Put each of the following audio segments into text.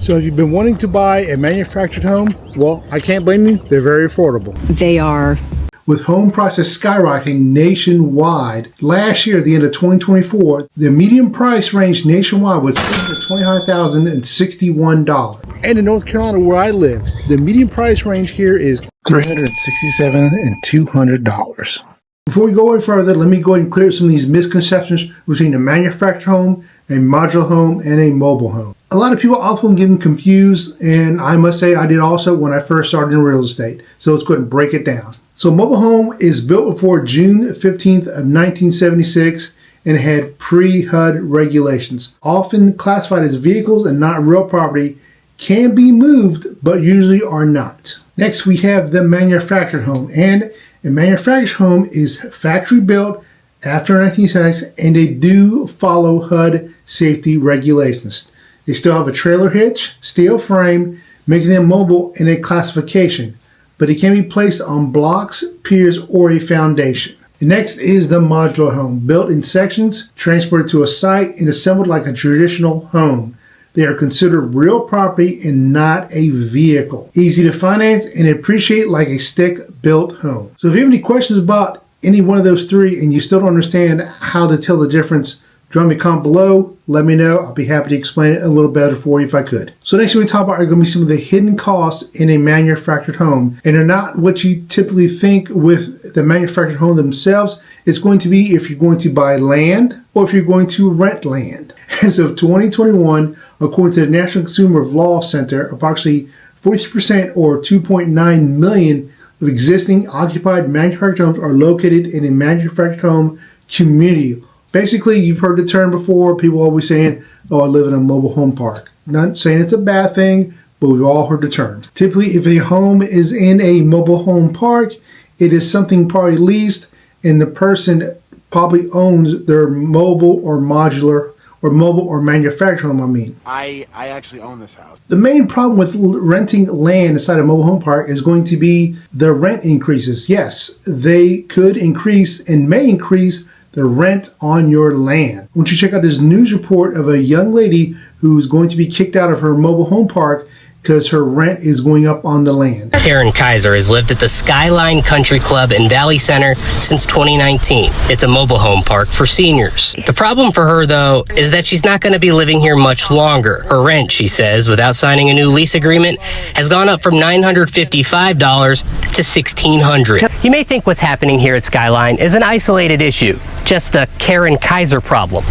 So if you've been wanting to buy a manufactured home, well, I can't blame you. They're very affordable. They are. With home prices skyrocketing nationwide, last year, at the end of 2024, the median price range nationwide was $229,061. And in North Carolina, where I live, the median price range here is $367,200. Before we go any further, let me go ahead and clear up some of these misconceptions between a manufactured home, a modular home, and a mobile home. A lot of people often get confused, and I must say I did also when I first started in real estate. So let's go ahead and break it down. So a mobile home is built before June 15th of 1976 and had pre-HUD regulations. Often classified as vehicles and not real property, can be moved, but usually are not. Next, we have the manufactured home. And a manufactured home is factory built after 1976, and they do follow HUD safety regulations. They still have a trailer hitch, steel frame, making them mobile in a classification, but it can be placed on blocks, piers, or a foundation. The next is the modular home, built in sections, transported to a site, and assembled like a traditional home. They are considered real property and not a vehicle. Easy to finance and appreciate like a stick-built home. So if you have any questions about any one of those three and you still don't understand how to tell the difference, drop me a comment below, let me know. I'll be happy to explain it a little better for you if I could. So next thing we talk about are going to be some of the hidden costs in a manufactured home. And they're not what you typically think with the manufactured home themselves. It's going to be if you're going to buy land or if you're going to rent land. As of 2021, according to the National Consumer Law Center, approximately 43% or 2.9 million of existing occupied manufactured homes are located in a manufactured home community. Basically, you've heard the term before. People always saying, oh, I live in a mobile home park. Not saying it's a bad thing, but we've all heard the term. Typically, if a home is in a mobile home park, it is something probably leased, and the person probably owns their mobile or modular or mobile or manufactured home, I actually own this house. The main problem with renting land inside a mobile home park is going to be the rent increases. Yes, they could increase and may increase the rent on your land. I want you to check out this news report of a young lady who's going to be kicked out of her mobile home park because her rent is going up on the land. Karen Kaiser has lived at the Skyline Country Club in Valley Center since 2019. It's a mobile home park for seniors. The problem for her, though, is that she's not going to be living here much longer. Her rent, she says, without signing a new lease agreement, has gone up from $955 to $1,600. You may think what's happening here at Skyline is an isolated issue, just a Karen Kaiser problem.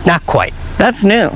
Not quite. That's new.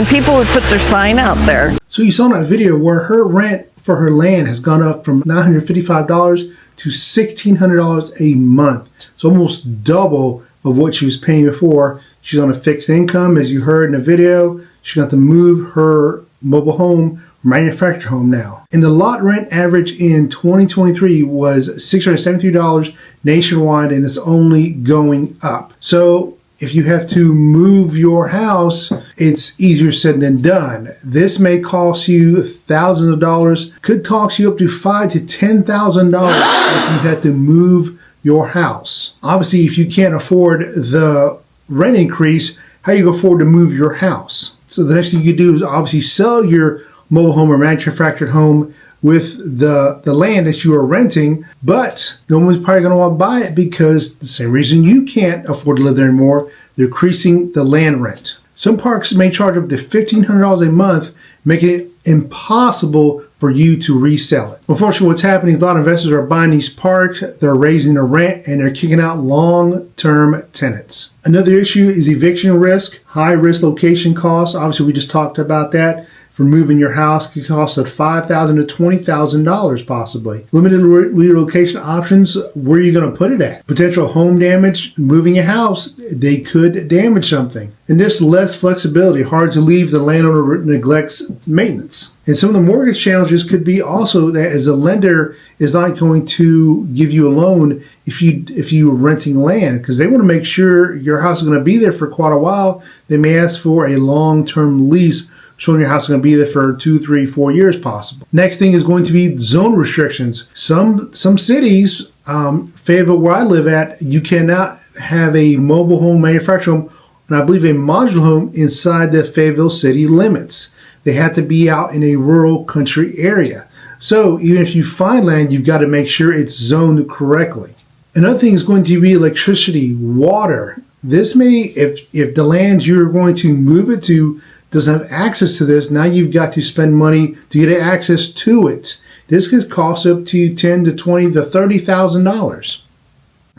People would put their sign out there. So you saw in that video where her rent for her land has gone up from $955 to $1,600 a month. So almost double of what she was paying before. She's on a fixed income, as you heard in the video. She got to move her mobile home, manufactured home now. And the lot rent average in 2023 was $673 nationwide, and it's only going up. So if you have to move your house, it's easier said than done. This may cost you thousands of dollars, could cost you up to $5,000 to $10,000 if you have to move your house. Obviously, if you can't afford the rent increase, how you go afford to move your house? So the next thing you do is obviously sell your mobile home or manufactured home with the land that you are renting, but no one's probably going to want to buy it because the same reason you can't afford to live there anymore, they're increasing the land rent. Some parks may charge up to $1,500 a month, making it impossible for you to resell it. Unfortunately, what's happening is a lot of investors are buying these parks, they're raising the rent, and they're kicking out long-term tenants. Another issue is eviction risk, high-risk location costs. Obviously, we just talked about that. For moving your house could cost up $5,000 to $20,000 possibly. Limited relocation options, where are you going to put it at? Potential home damage, moving a house, they could damage something. And there's less flexibility, hard to leave, the landowner neglects maintenance. And some of the mortgage challenges could be also that as a lender is not going to give you a loan if you are renting land, because they want to make sure your house is going to be there for quite a while. They may ask for a long-term lease showing your house is going to be there for 2, 3, 4 years possible. Next thing is going to be zone restrictions. Some cities, Fayetteville where I live at, you cannot have a mobile home manufactured home and I believe a modular home inside the Fayetteville city limits. They have to be out in a rural country area. So even if you find land, you've got to make sure it's zoned correctly. Another thing is going to be electricity, water. This may, if the land you're going to move it to doesn't have access to this, now you've got to spend money to get access to it. This could cost up to $10,000 to $20,000 to $30,000.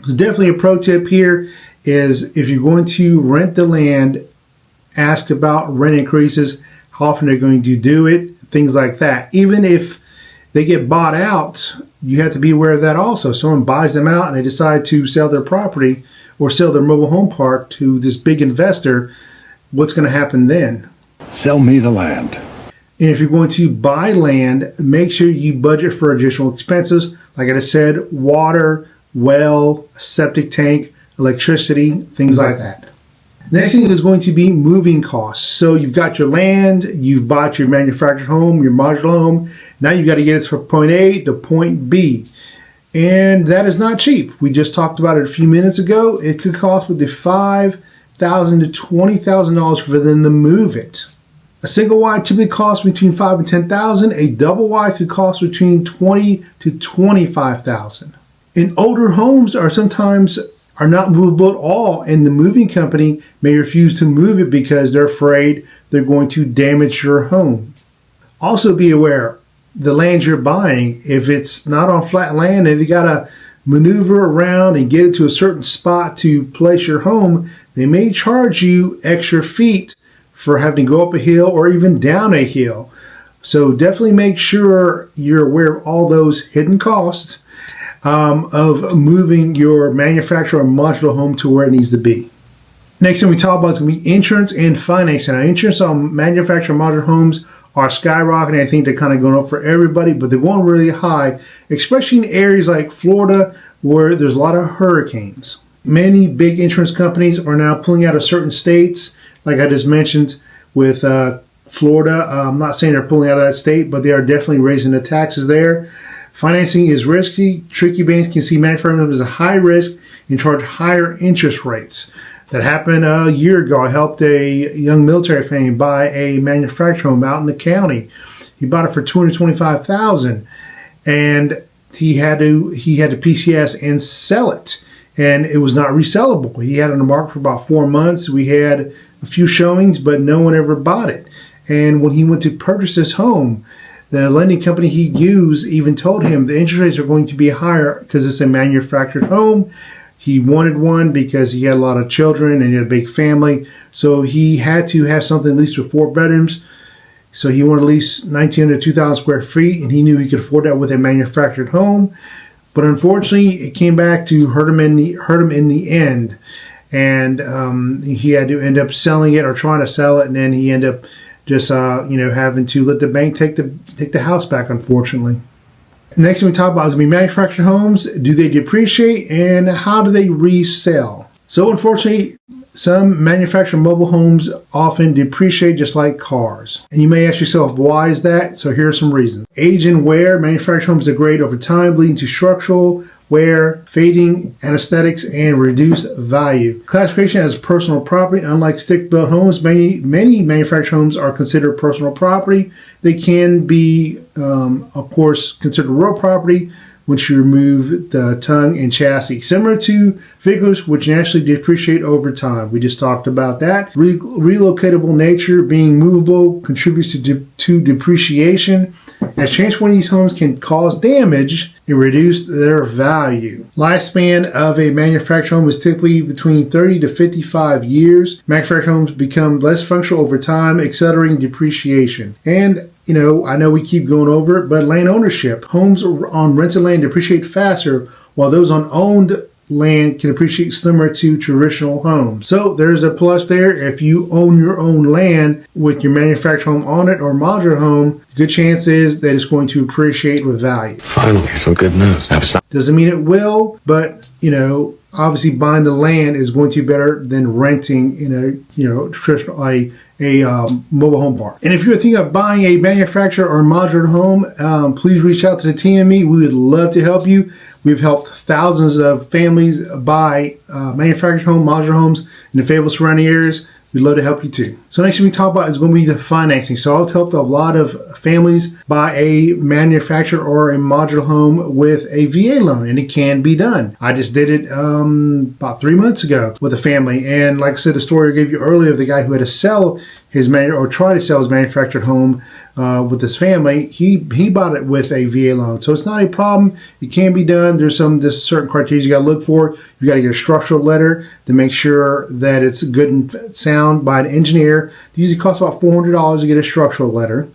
So definitely a pro tip here is if you're going to rent the land, ask about rent increases, how often they're going to do it, things like that. Even if they get bought out, you have to be aware of that also. Someone buys them out and they decide to sell their property or sell their mobile home park to this big investor, what's going to happen then? Sell me the land. And if you're going to buy land, make sure you budget for additional expenses. Like I said, water, well, septic tank, electricity, things like that. Next thing is going to be moving costs. So you've got your land, you've bought your manufactured home, your modular home. Now you've got to get it from point A to point B. And that is not cheap. We just talked about it a few minutes ago. It could cost with the $5,000 to $20,000 for them to move it. A single wide typically costs between $5,000 and $10,000. A double wide could cost between $20,000 to $25,000. And older homes are sometimes not movable at all, and the moving company may refuse to move it because they're afraid they're going to damage your home. Also be aware, the land you're buying, if it's not on flat land and you got to maneuver around and get it to a certain spot to place your home, they may charge you extra feet for having to go up a hill or even down a hill. So definitely make sure you're aware of all those hidden costs of moving your manufactured or modular home to where it needs to be. Next thing we talk about is going to be insurance and financing. Now, insurance on manufactured modular homes are skyrocketing. I think they're kind of going up for everybody, but they're going really high, especially in areas like Florida where there's a lot of hurricanes. Many big insurance companies are now pulling out of certain states, like I just mentioned with Florida. I'm not saying they're pulling out of that state, but they are definitely raising the taxes there. Financing is risky. Tricky banks can see manufactured homes as a high risk and charge higher interest rates. That happened a year ago. I helped a young military family buy a manufactured home out in the county. He bought it for $225,000, and he had to PCS and sell it, and it was not resellable. He had it on the market for about 4 months. We had a few showings, but no one ever bought it. And when he went to purchase his home, the lending company he used even told him the interest rates are going to be higher because it's a manufactured home. He wanted one because he had a lot of children and he had a big family. So he had to have something at least with 4 bedrooms. So he wanted at least 1,900 to 2,000 square feet, and he knew he could afford that with a manufactured home. But unfortunately, it came back to hurt him in the end. And he had to end up selling it or trying to sell it, and then he ended up just having to let the bank take the house back, unfortunately. Next thing we talk about is going to be manufactured homes. Do they depreciate, and how do they resell? So unfortunately, some manufactured mobile homes often depreciate just like cars. And you may ask yourself, why is that? So here are some reasons. Age and wear. Manufactured homes degrade over time, leading to structural wear, fading aesthetics, and reduced value. Classification as personal property. Unlike stick-built homes, many manufactured homes are considered personal property. They can be, of course, considered real property once you remove the tongue and chassis. Similar to vehicles, which naturally depreciate over time. We just talked about that. Relocatable nature, being movable, contributes to depreciation. As change for these homes can cause damage and reduce their value. Lifespan of a manufactured home is typically between 30 to 55 years. Manufactured homes become less functional over time, accelerating depreciation. And I know we keep going over it, but land ownership. Homes on rented land depreciate faster, while those on owned land can appreciate similar to traditional homes. So there's a plus there. If you own your own land with your manufactured home on it or modular home, good chance is that it's going to appreciate with value. Finally, some good news. Doesn't mean it will, but obviously buying the land is going to be better than renting in a traditional mobile home park. And if you're thinking of buying a manufactured or modular home, please reach out to the team and me. We would love to help you. We've helped thousands of families buy manufactured home, modular homes in the Fayetteville surrounding areas. We'd love to help you too. So next thing we talk about is going to be the financing. So I've helped a lot of families buy a manufactured or a modular home with a VA loan, and it can be done. I just did it about 3 months ago with a family, and like I said, the story I gave you earlier of the guy who had to sell his try to sell his manufactured home with his family, he bought it with a VA loan. So it's not a problem. It can be done. There's this certain criteria you got to look for. You got to get a structural letter to make sure that it's good and sound by an engineer. It usually costs about $400 to get a structural letter.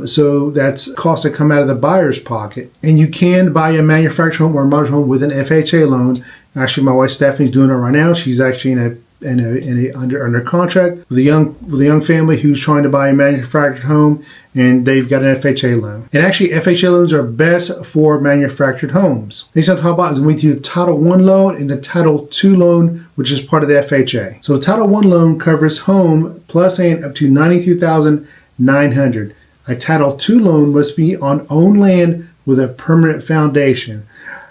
So that's costs that come out of the buyer's pocket. And you can buy a manufactured home or a modular home with an FHA loan. Actually, my wife Stephanie's doing it right now. She's actually under contract with a young family who's trying to buy a manufactured home, and they've got an FHA loan. And actually, FHA loans are best for manufactured homes. Next, I'll talk about is going to the Title I loan and the Title II loan, which is part of the FHA. So the Title I loan covers home plus and up to $92,900. A Title II loan must be on owned land with a permanent foundation.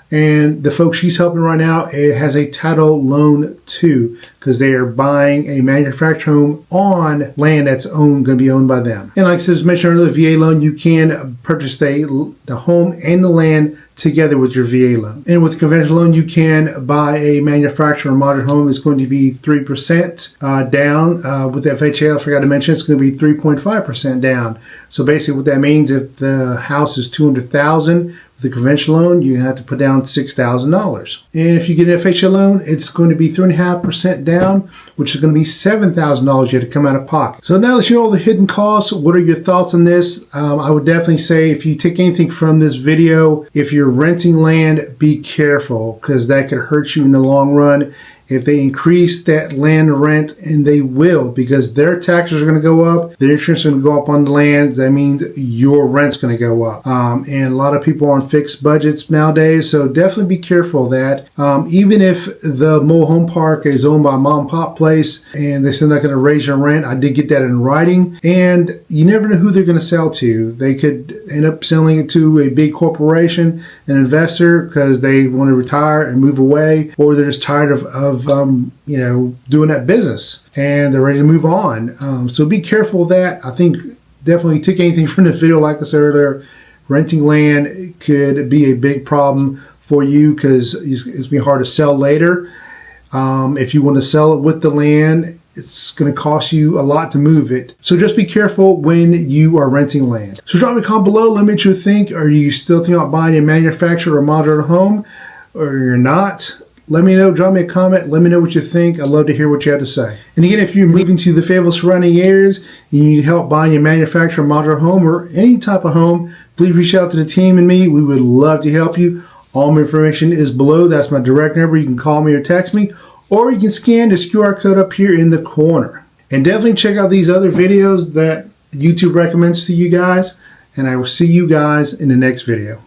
And the folks she's helping right now, it has a title loan too, because they are buying a manufactured home on land that's going to be owned by them. And like I said, as mentioned earlier, the VA loan, you can purchase the home and the land together with your VA loan. And with a conventional loan, you can buy a manufactured or modular home. It's going to be 3% down. With FHA, I forgot to mention, it's going to be 3.5% down. So basically what that means, if the house is $200,000, with a conventional loan, you have to put down $6,000. And if you get an FHA loan, it's going to be 3.5% down, which is going to be $7,000 you have to come out of pocket. So now that you know all the hidden costs, what are your thoughts on this? I would definitely say if you take anything from this video, if you're renting land, be careful, because that could hurt you in the long run. If they increase that land rent, and they will, because their taxes are going to go up, their insurance is going to go up on the land, that means your rent's going to go up. And a lot of people are on fixed budgets nowadays, so definitely be careful of that. Even if the mobile home park is owned by a mom and pop place, and they're still not going to raise your rent, I did get that in writing, and you never know who they're going to sell to. They could end up selling it to a big corporation, an investor, because they want to retire and move away, or they're just tired of doing that business and they're ready to move on. So be careful of that. I think definitely take anything from this video, like I said earlier, renting land could be a big problem for you because it's going to be hard to sell later. If you want to sell it with the land, it's going to cost you a lot to move it. So just be careful when you are renting land. So drop me a comment below. Let me know what you think. Are you still thinking about buying a manufactured or modular home, or you're not? Let me know. Drop me a comment. Let me know what you think. I'd love to hear what you have to say. And again, if you're moving to the Fayetteville surrounding areas and you need help buying a manufactured modular home or any type of home, please reach out to the team and me. We would love to help you. All my information is below. That's my direct number. You can call me or text me, or you can scan this QR code up here in the corner. And definitely check out these other videos that YouTube recommends to you guys. And I will see you guys in the next video.